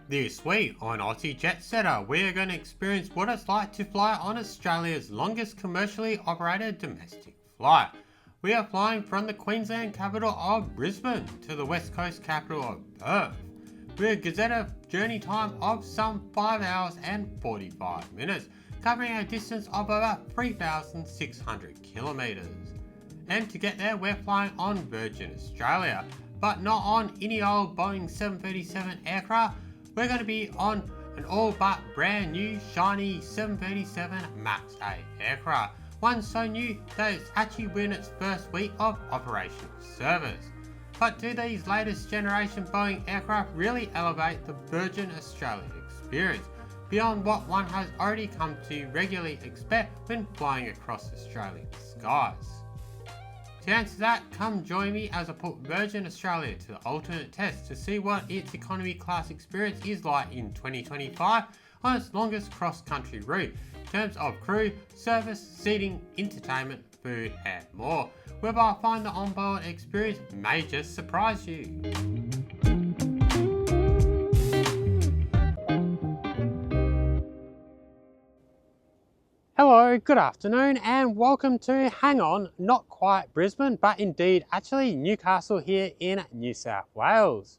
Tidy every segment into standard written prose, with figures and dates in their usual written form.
This week on Aussie JetSetter, we are going to experience what it's like to fly on Australia's longest commercially operated domestic flight. We are flying from the Queensland capital of Brisbane to the West Coast capital of Perth. We have gazetted a journey time of some 5 hours and 45 minutes, covering a distance of over 3,600 kilometres. And to get there, we're flying on Virgin Australia, but not on any old Boeing 737 aircraft. We're going to be on an all but brand new shiny 737 MAX 8 aircraft. One so new that it's actually in its first week of operational service. But do these latest generation Boeing aircraft really elevate the Virgin Australia experience beyond what one has already come to regularly expect when flying across Australian skies? To answer that, come join me as I put Virgin Australia to the alternate test to see what its economy class experience is like in 2025 on its longest cross-country route in terms of crew, service, seating, entertainment, food and more. Whether I find the onboard experience may just surprise you. Hello, good afternoon and welcome to Hang On, not quite Brisbane, but indeed actually Newcastle here in New South Wales.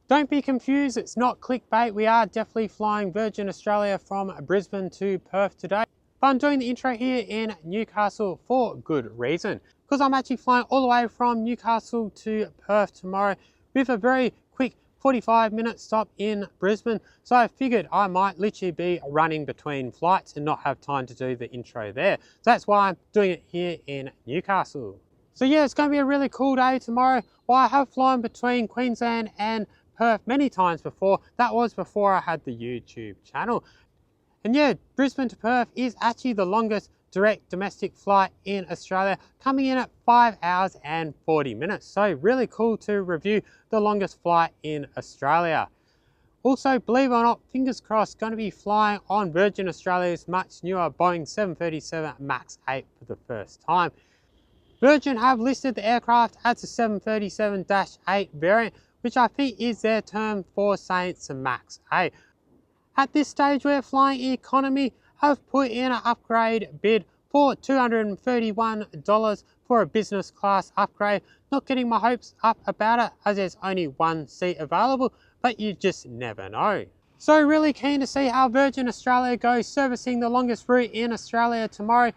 Don't be confused, it's not clickbait. We are definitely flying Virgin Australia from Brisbane to Perth today. But I'm doing the intro here in Newcastle for good reason, because I'm actually flying all the way from Newcastle to Perth tomorrow with a very quick 45-minute stop in Brisbane, so I figured I might literally be running between flights and not have time to do the intro there. So that's why I'm doing it here in Newcastle. So yeah, it's going to be a really cool day tomorrow. While I have flown between Queensland and Perth many times before, that was before I had the YouTube channel. And yeah, Brisbane to Perth is actually the longest direct domestic flight in Australia, coming in at 5 hours and 40 minutes. So really cool to review the longest flight in Australia. Also, believe it or not, fingers crossed, going to be flying on Virgin Australia's much newer Boeing 737 MAX 8 for the first time. Virgin have listed the aircraft as a 737-8 variant, which I think is their term for saying it's a MAX 8. At this stage, we're flying economy, have put in an upgrade bid for $231 for a business class upgrade. Not getting my hopes up about it as there's only one seat available, but you just never know. So really keen to see how Virgin Australia goes servicing the longest route in Australia tomorrow.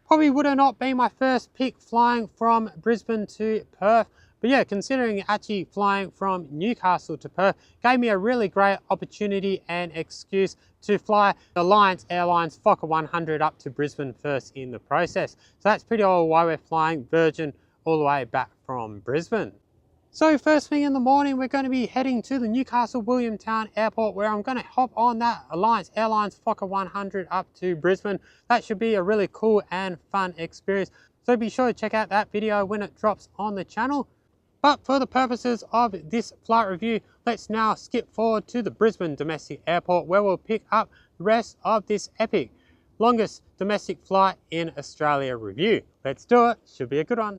Probably would have not been my first pick flying from Brisbane to Perth, but yeah, considering actually flying from Newcastle to Perth gave me a really great opportunity and excuse to fly Alliance Airlines Fokker 100 up to Brisbane first in the process. So that's pretty old why we're flying Virgin all the way back from Brisbane. So first thing in the morning, we're going to be heading to the Newcastle Williamtown Airport, where I'm going to hop on that Alliance Airlines Fokker 100 up to Brisbane. That should be a really cool and fun experience. So be sure to check out that video when it drops on the channel. But for the purposes of this flight review, let's now skip forward to the Brisbane Domestic Airport, where we'll pick up the rest of this epic longest domestic flight in Australia review. Let's do it, should be a good one.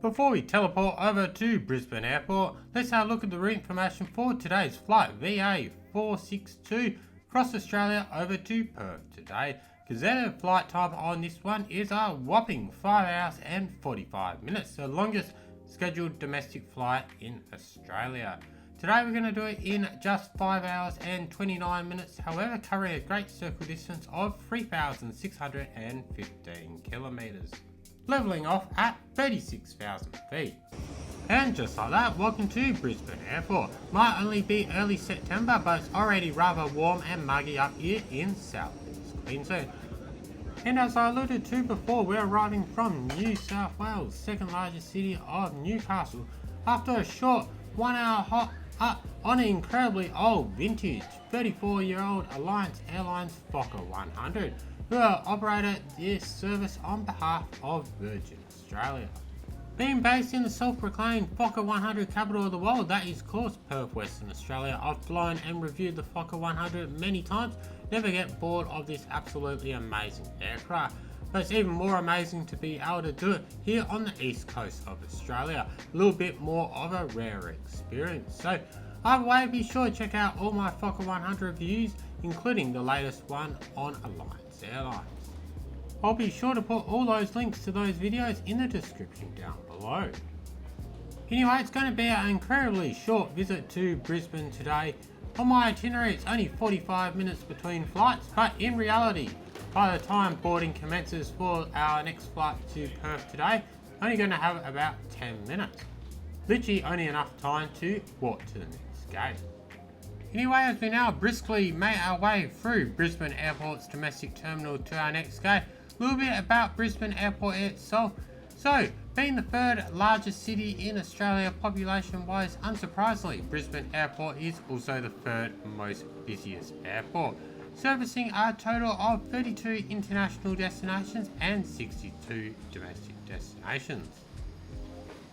Before we teleport over to Brisbane Airport, let's have a look at the route information for today's flight VA 462 across Australia over to Perth today. Gazetted flight time on this one is a whopping 5 hours and 45 minutes, the longest scheduled domestic flight in Australia. Today we're going to do it in just 5 hours and 29 minutes, however covering a great circle distance of 3,615 kilometres, levelling off at 36,000 feet. And just like that, welcome to Brisbane Airport. Might only be early September, but it's already rather warm and muggy up here in South East Queensland. And as I alluded to before, we're arriving from New South Wales, second largest city of Newcastle, after a short 1 hour hop up on an incredibly old vintage 34-year-old Alliance Airlines Fokker 100, who operated this service on behalf of Virgin Australia. Being based in the self-proclaimed Fokker 100 capital of the world, that is of course Perth, Western Australia, I've flown and reviewed the Fokker 100 many times, never get bored of this absolutely amazing aircraft. But it's even more amazing to be able to do it here on the east coast of Australia, a little bit more of a rare experience. So Either way, be sure to check out all my Fokker 100 reviews, including the latest one on Alliance Airlines. I'll be sure to put all those links to those videos in the description down below. Anyway, it's going to be an incredibly short visit to Brisbane today. On my itinerary, it's only 45 minutes between flights, but in reality, by the time boarding commences for our next flight to Perth today, only going to have about 10 minutes. Literally only enough time to walk to the next gate. Anyway, as we now briskly make our way through Brisbane Airport's domestic terminal to our next gate, a little bit about Brisbane Airport itself. So, being the third largest city in Australia population wise, unsurprisingly, Brisbane Airport is also the third most busiest airport, servicing a total of 32 international destinations and 62 domestic destinations.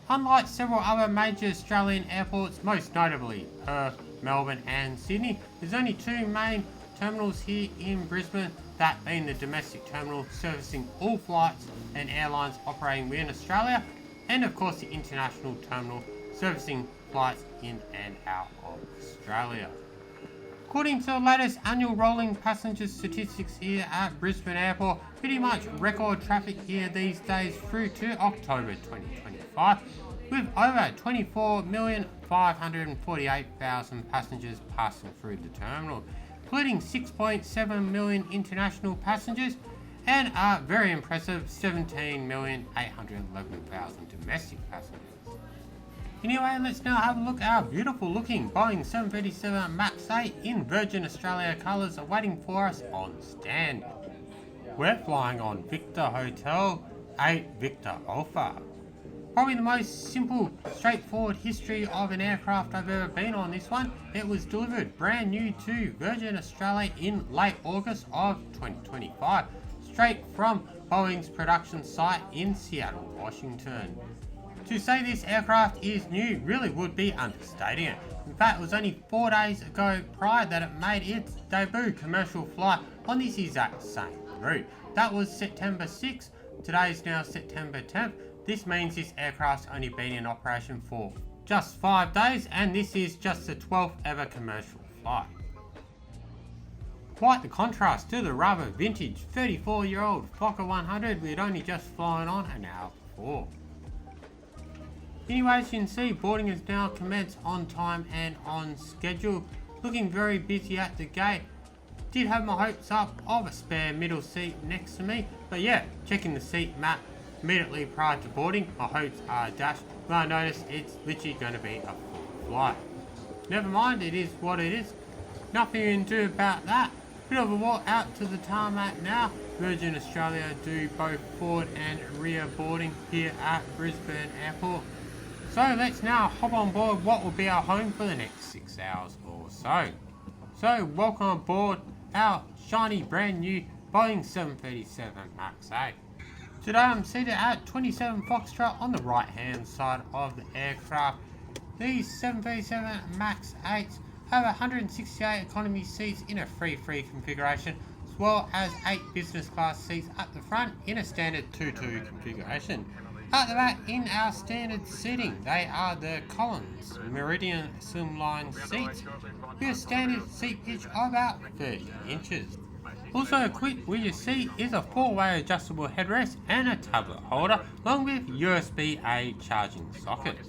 Unlike several other major Australian airports, most notably Perth, Melbourne and Sydney, there's only two main terminals here in Brisbane, that being the domestic terminal servicing all flights and airlines operating within Australia, and of course the international terminal servicing flights in and out of Australia. According to the latest annual rolling passenger statistics here at Brisbane Airport, pretty much record traffic here these days through to October 2025, with over 24,548,000 passengers passing through the terminal, including 6.7 million international passengers and a very impressive 17,811,000 domestic passengers. Anyway, let's now have a look at our beautiful looking Boeing 737 MAX 8 in Virgin Australia colours awaiting for us on stand. We're flying on Victor Hotel 8 Victor Alpha. Probably the most simple, straightforward history of an aircraft I've ever been on this one. It was delivered brand new to Virgin Australia in late August of 2025, straight from Boeing's production site in Seattle, Washington. To say this aircraft is new really would be understating it. In fact, it was only 4 days ago prior that it made its debut commercial flight on this exact same route. That was September 6th, today is now September 10th. This means this aircraft's only been in operation for just 5 days, and this is just the 12th ever commercial flight. Quite the contrast to the rather vintage 34-year-old Fokker 100 we had only just flown on an hour before. Anyway, as you can see, boarding has now commenced on time and on schedule. Looking very busy at the gate. Did have my hopes up of a spare middle seat next to me, but yeah, checking the seat map immediately prior to boarding, my hopes are dashed when I notice it's literally going to be a full flight. Never mind, it is what it is. Nothing you can do about that. Bit of a walk out to the tarmac now. Virgin Australia do both forward and rear boarding here at Brisbane Airport. So let's now hop on board what will be our home for the next 6 hours or so. So welcome on board our shiny brand new Boeing 737 MAX 8. Today I'm seated at 27 Foxtrot on the right hand side of the aircraft. These 737 MAX 8s have 168 economy seats in a 3-3 configuration, as well as 8 business class seats at the front in a standard 2-2 configuration. At the back in our standard seating, they are the Collins Meridian Slimline seats with a standard seat pitch of about 30 inches. Also equipped with your seat is a 4-way adjustable headrest and a tablet holder, along with USB-A charging sockets.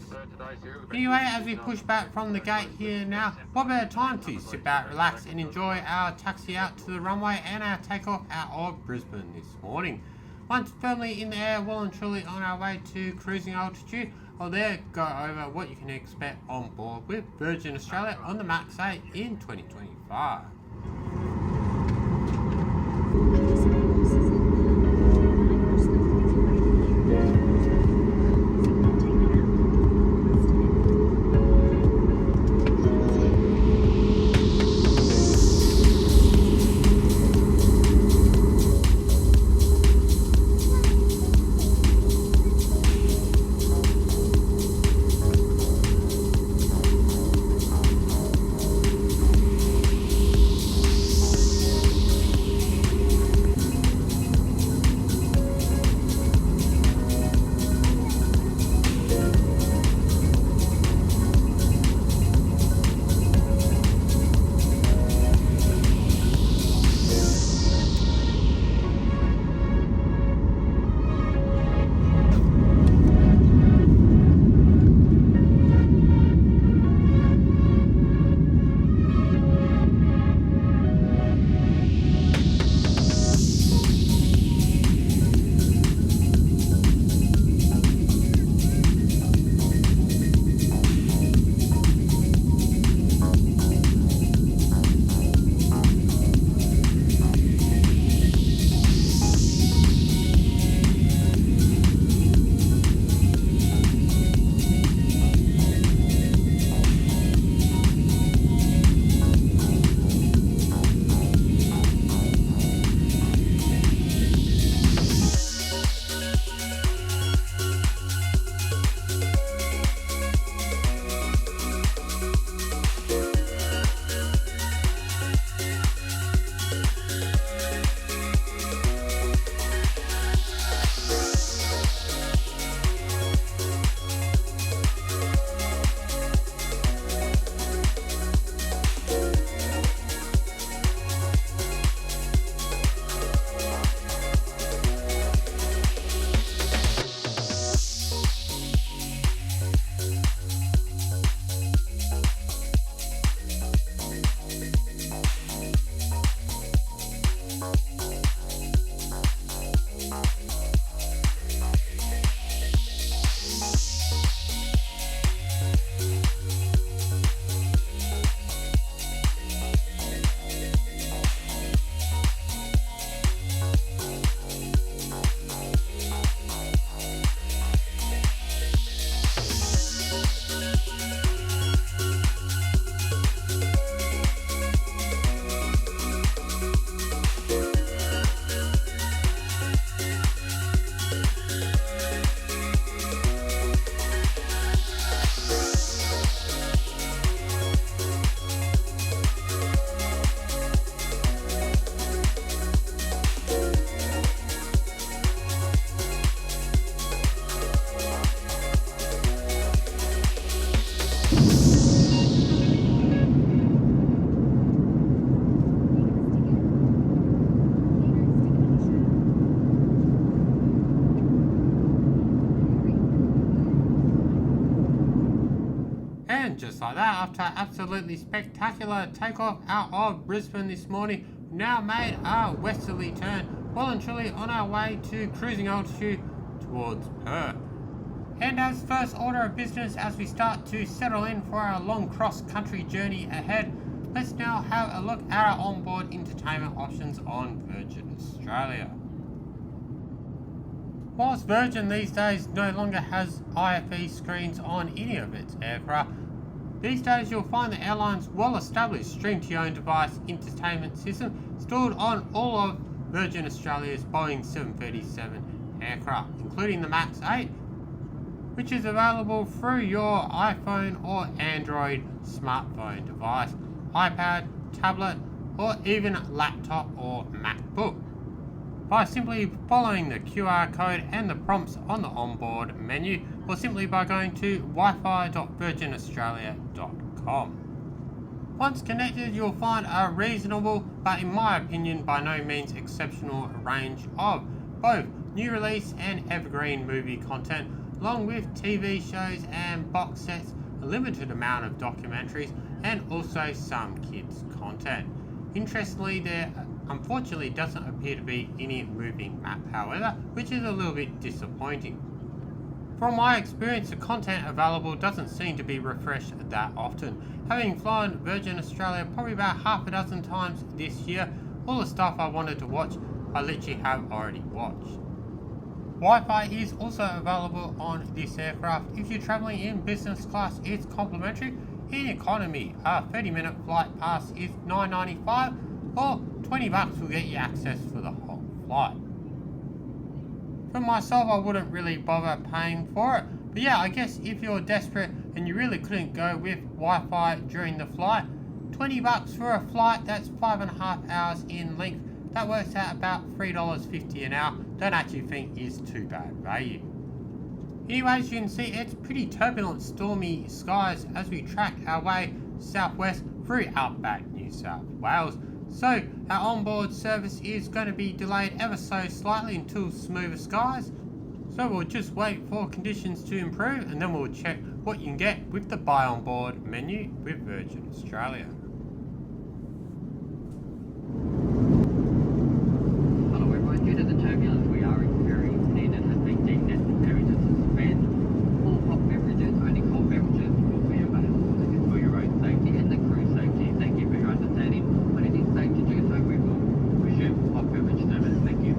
Anyway, as we push back from the gate here now, what better time to sit back, relax and enjoy our taxi out to the runway and our takeoff out of Brisbane this morning. Once firmly in the air, well and truly on our way to cruising altitude, I'll there go over what you can expect on board with Virgin Australia on the MAX 8 in 2025. like that, after absolutely spectacular takeoff out of Brisbane this morning, now made a westerly turn, well and truly on our way to cruising altitude towards Perth. And as first order of business, as we start to settle in for our long cross-country journey ahead, let's now have a look at our onboard entertainment options on Virgin Australia. Whilst Virgin these days no longer has IFE screens on any of its aircraft, these days you'll find the airline's well-established stream-to-your-own-device entertainment system stored on all of Virgin Australia's Boeing 737 aircraft, including the MAX 8, which is available through your iPhone or Android smartphone device, iPad, tablet, or even laptop or MacBook, by simply following the QR code and the prompts on the onboard menu, or simply by going to wifi.virginaustralia.com. Once connected, you'll find a reasonable, but in my opinion by no means exceptional, range of both new release and evergreen movie content, along with TV shows and box sets, a limited amount of documentaries, and also some kids content. Interestingly, there unfortunately doesn't appear to be any moving map, however, which is a little bit disappointing. From my experience, the content available doesn't seem to be refreshed that often. Having flown Virgin Australia probably about half a dozen times this year, all the stuff I wanted to watch I literally have already watched. Wi-Fi is also available on this aircraft. If you're travelling in business class, it's complimentary. In economy, a 30-minute flight pass is $9.95, or $20 will get you access for the whole flight. For myself, I wouldn't really bother paying for it, but yeah, I guess if you're desperate and you really couldn't go with Wi-Fi during the flight, $20 for a flight that's 5.5 hours in length, that works out about $3.50 an hour. Don't actually think is too bad value. Anyways, you can see it's pretty turbulent, stormy skies as we track our way southwest through Outback, New South Wales. So our onboard service is going to be delayed ever so slightly until smoother skies. So we'll just wait for conditions to improve, and then we'll check what you can get with the buy on board menu with Virgin Australia. Hello everyone, due to the turbulence we are experiencing, it has been deemed necessary to suspend all hot beverages. Only cold beverages will be available. This is for your own safety and the crew safety. Thank you for your understanding. When it is safe to do so, we will resume hot beverage service. Thank you.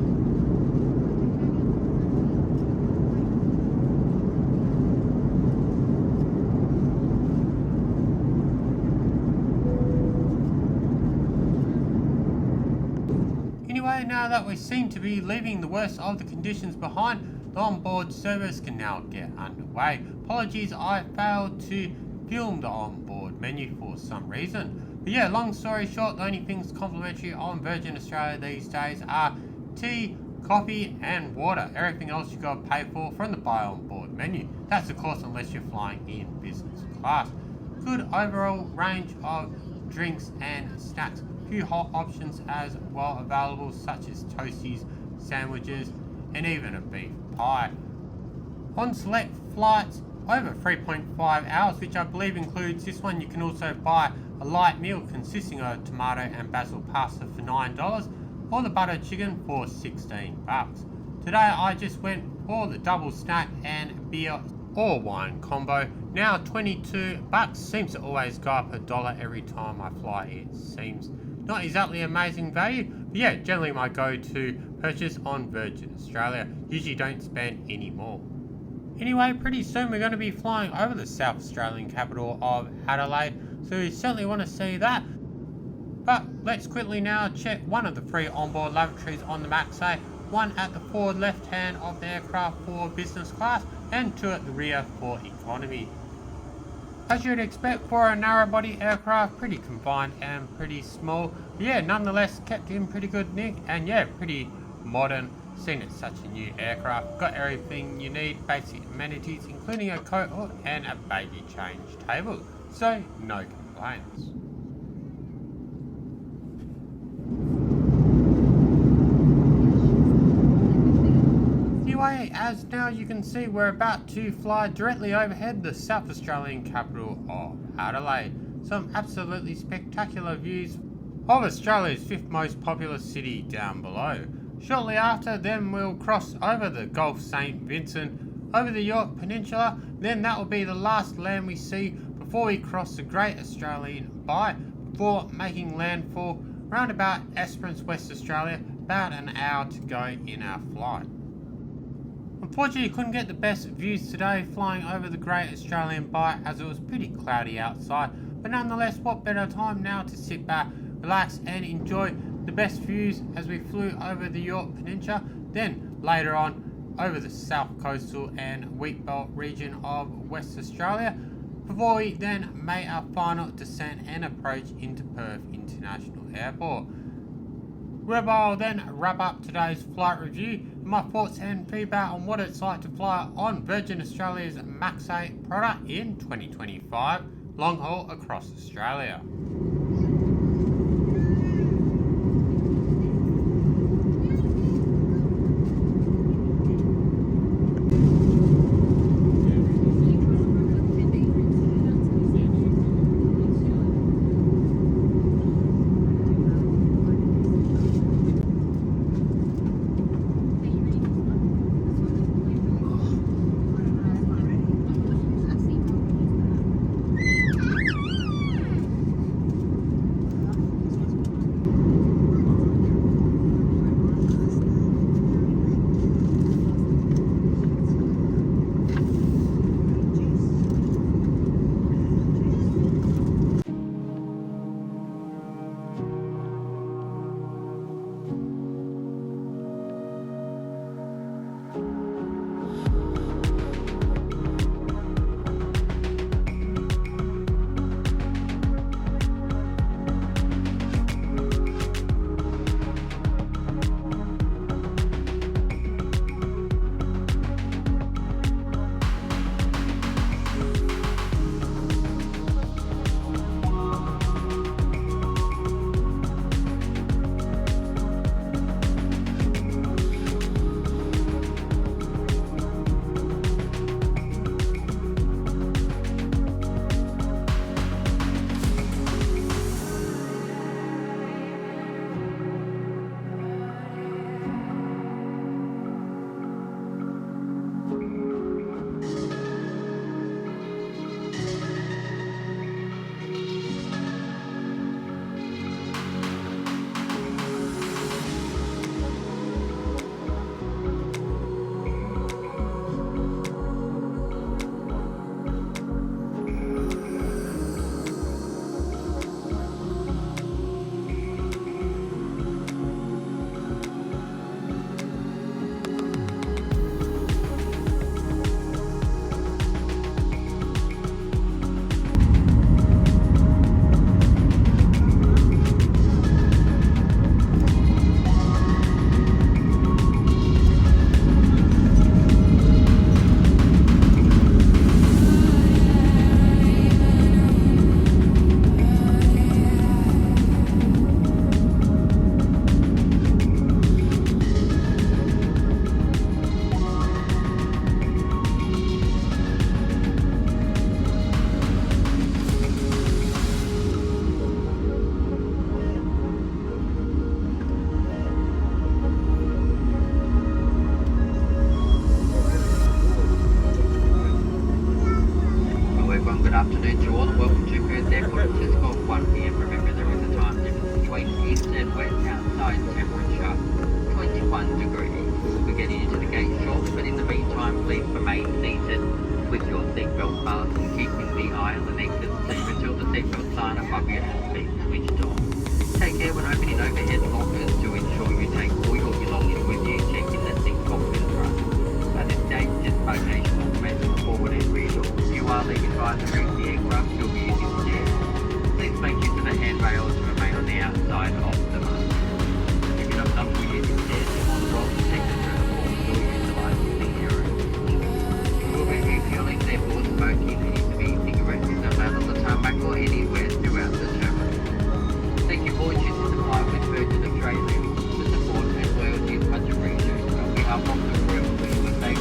Anyway, now that we seem to be leaving the worst of the conditions behind, the onboard service can now get underway. Apologies, I failed to film the onboard menu for some reason. But yeah, long story short, the only things complimentary on Virgin Australia these days are tea, coffee and water. Everything else you got to pay for from the buy on board menu. That's of course unless you're flying in business class. Good overall range of drinks and snacks. Few hot options as well available, such as toasties, sandwiches and even a beef pie. On select flights over 3.5 hours, which I believe includes this one, you can also buy a light meal consisting of tomato and basil pasta for $9 or the butter chicken for $16. Today I just went for the double snack and beer or wine combo. Now $22, seems to always go up $1 every time I fly. It seems not exactly amazing value, but yeah, generally my go-to purchase on Virgin Australia. Usually don't spend any more. Anyway, pretty soon we're going to be flying over the South Australian capital of Adelaide, so we certainly want to see that. But let's quickly now check one of the 3 onboard lavatories on the MAX 8, one at the forward left hand of the aircraft for business class and 2 at the rear for economy. As you'd expect for a narrow body aircraft, pretty confined and pretty small, but yeah, nonetheless kept in pretty good nick, and yeah, pretty modern, seeing it's such a new aircraft. Got everything you need, basic amenities including a coat hook and a baby change table, so no complaints. Anyway, as guys, now you can see we're about to fly directly overhead the South Australian capital of Adelaide. Some absolutely spectacular views of Australia's 5th most populous city down below. Shortly after, then we'll cross over the Gulf St Vincent, over the Yorke Peninsula, then that will be the last land we see before we cross the Great Australian Bight, before making landfall round about Esperance, West Australia, about an hour to go in our flight. Unfortunately, couldn't get the best views today flying over the Great Australian Bight as it was pretty cloudy outside, but nonetheless, what better time now to sit back, relax and enjoy the best views as we flew over the Yorke Peninsula, then later on over the south coastal and wheatbelt region of West Australia, before we then made our final descent and approach into Perth International Airport, whereby I'll then wrap up today's flight review, my thoughts and feedback on what it's like to fly on Virgin Australia's MAX 8 product in 2025 long haul across Australia. Good afternoon to all and welcome to Perth Airport. It's just gone 1 p.m. Remember, there is a time difference between east and west. Outside temperature 21 degrees. We're getting into the gate shortly, but in the meantime, please remain seated with your seatbelt fastened, keeping the aisle and exit safe until the seatbelt sign above you has been switched on. Take care when opening overhead lockers to ensure you take all your belongings with you, checking the seat box in front. At this stage, disembarkation will commence the forward and rear doors. You are leaving by the rear of the aircraft, you'll be using stairs. Please make use of the handrails to remain on the outside of the mask. If you're not comfortable using stairs, you're on the roll to take them through the forms or utilise the hero. We will be refueling, therefore smoking needs to be cigarettes is allowed on the tarmac or anywhere throughout the terminal. Thank you for choosing to fly with Virgin Australia. The support and loyalty is much appreciated. On behalf of the crew, we would say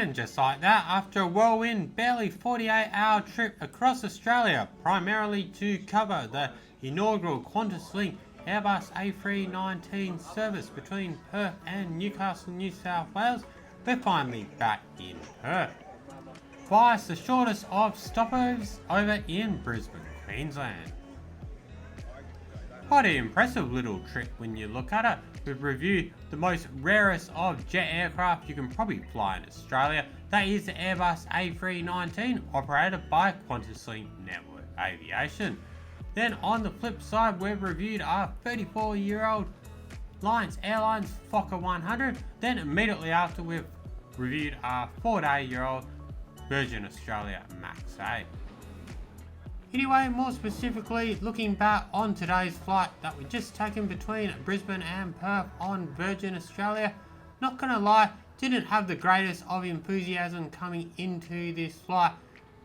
And just like that, after a whirlwind, barely 48-hour trip across Australia, primarily to cover the inaugural QantasLink Airbus A319 service between Perth and Newcastle, New South Wales, we're finally back in Perth. Twice the shortest of stopovers over in Brisbane, Queensland. Quite an impressive little trip when you look at it. We've reviewed the most rarest of jet aircraft you can probably fly in Australia. That is the Airbus A319 operated by QantasLink Network Aviation. Then on the flip side, we've reviewed our 34-year-old Lions Airlines Fokker 100. Then immediately after, we've reviewed our 4-day-year-old Virgin Australia Max 8. Anyway, more specifically, looking back on today's flight that we just taken between Brisbane and Perth on Virgin Australia, not gonna lie, didn't have the greatest of enthusiasm coming into this flight.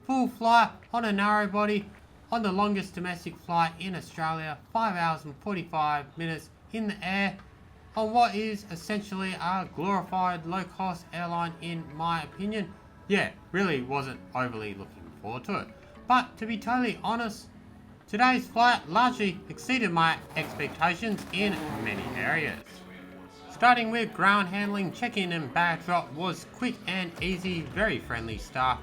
Full flight on a narrow body, on the longest domestic flight in Australia, 5 hours and 45 minutes in the air, on what is essentially a glorified low-cost airline in my opinion. Yeah, really wasn't overly looking forward to it. But to be totally honest, today's flight largely exceeded my expectations in many areas. Starting with ground handling, check-in and bag drop was quick and easy, very friendly staff.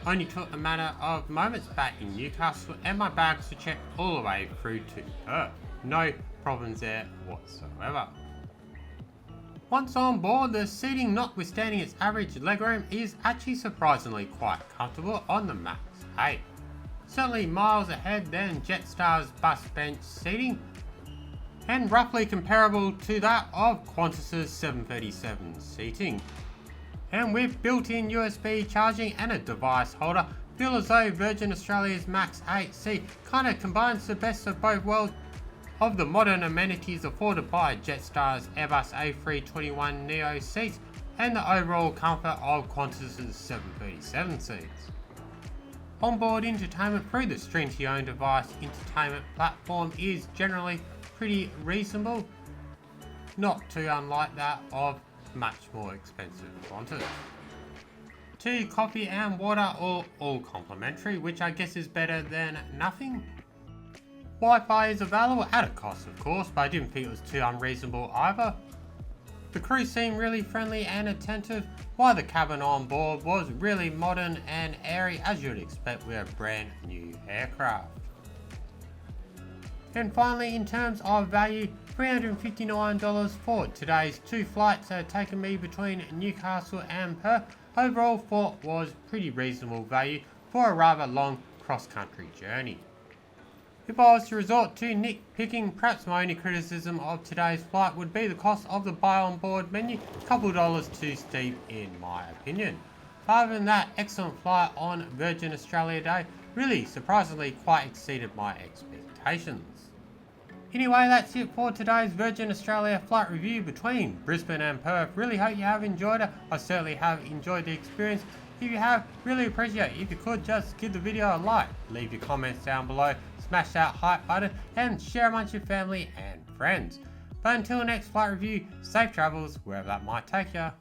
Only took a matter of moments back in Newcastle and my bags were checked all the way through to Perth. No problems there whatsoever. Once on board, the seating, notwithstanding its average legroom, is actually surprisingly quite comfortable on the Max 8. Certainly miles ahead than Jetstar's bus bench seating, and roughly comparable to that of Qantas's 737 seating. And with built-in USB charging and a device holder, feel as though Virgin Australia's Max 8C kinda combines the best of both worlds of the modern amenities afforded by Jetstar's Airbus A321neo seats and the overall comfort of Qantas's 737 seats. Onboard entertainment through the stream-to-your-own device entertainment platform is generally pretty reasonable, not too unlike that of much more expensive Qantas. Tea, coffee and water are all complimentary, which I guess is better than nothing. Wi-Fi is available at a cost of course, but I didn't think it was too unreasonable either. The crew seemed really friendly and attentive, while the cabin on board was really modern and airy as you'd expect with a brand new aircraft. And finally, in terms of value, $359 for today's two flights that have taken me between Newcastle and Perth, overall thought was pretty reasonable value for a rather long cross-country journey. If I was to resort to nitpicking, perhaps my only criticism of today's flight would be the cost of the buy on board menu, a couple of dollars too steep in my opinion. But other than that, excellent flight on Virgin Australia Day, really surprisingly quite exceeded my expectations. Anyway, that's it for today's Virgin Australia flight review between Brisbane and Perth. Really hope you have enjoyed it. I certainly have enjoyed the experience. If you have, really appreciate it if you could just give the video a like, leave your comments down below, smash that hype button and share amongst your family and friends. But until next flight review, safe travels wherever that might take you.